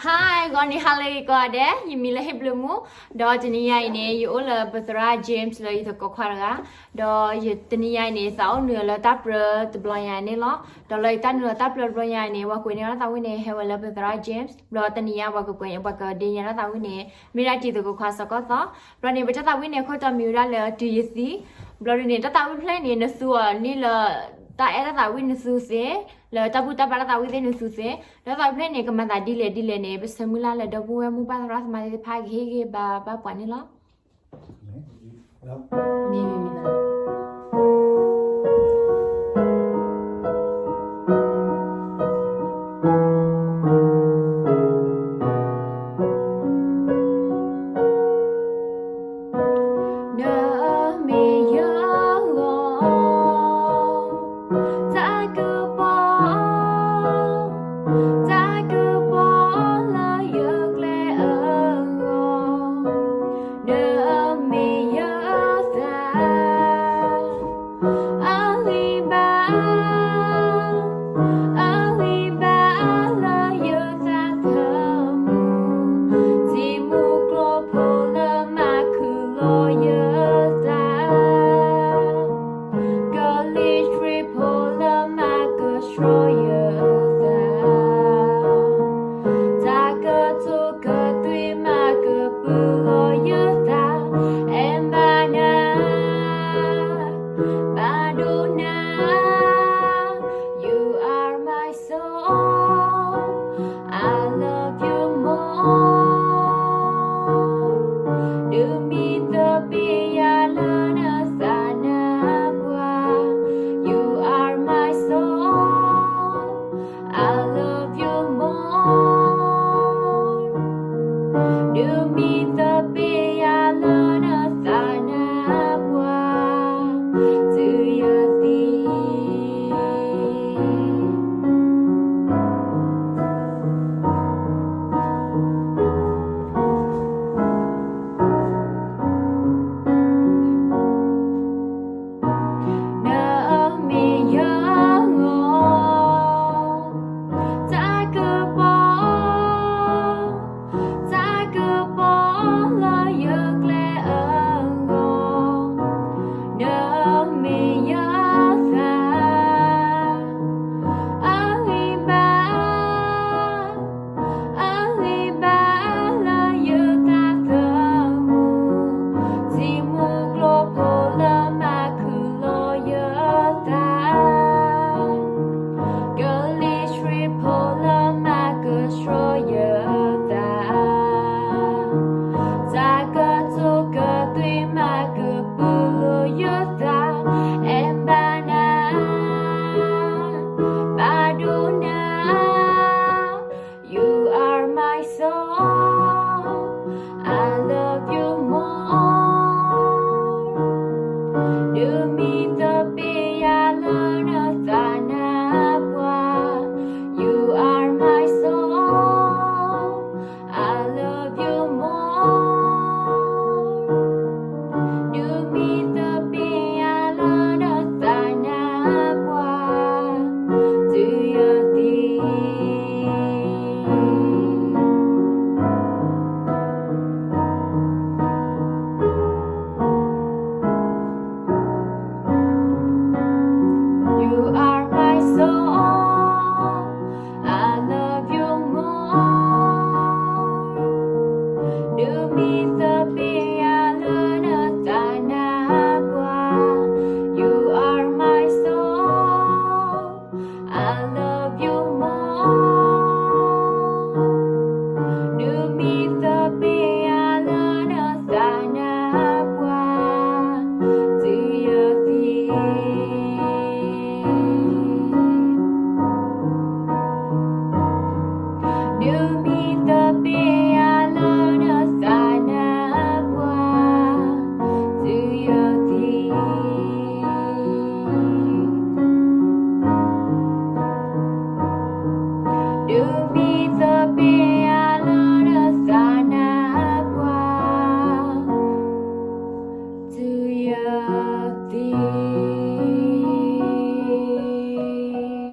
Hi, goni hale ko ade. Yimile heblumu. Do jeniya ini yo la Bethra James la itu ko khara. Do yetniya ini sao nửa la tapre tbloya ni lo. Do la tan nửa tapre bloya ni wa ko ni la tawi ni he la Bethra James. Do tniya wa ko wa ko de ni la tawi ni. Mira ti to ko kha sa ko to. Bro ni bacha tawi ni ko to mira la DC. Bro ni ta tawi plan ni na su ni la ta era tawi ni su se. Le tabu tabara tawi de ni su se. Đó là bên này cầm ta đi lệ này bây giờ mua la là đâu mua mua ba thằng mà đi phai cái ba quả này lo. Mi. You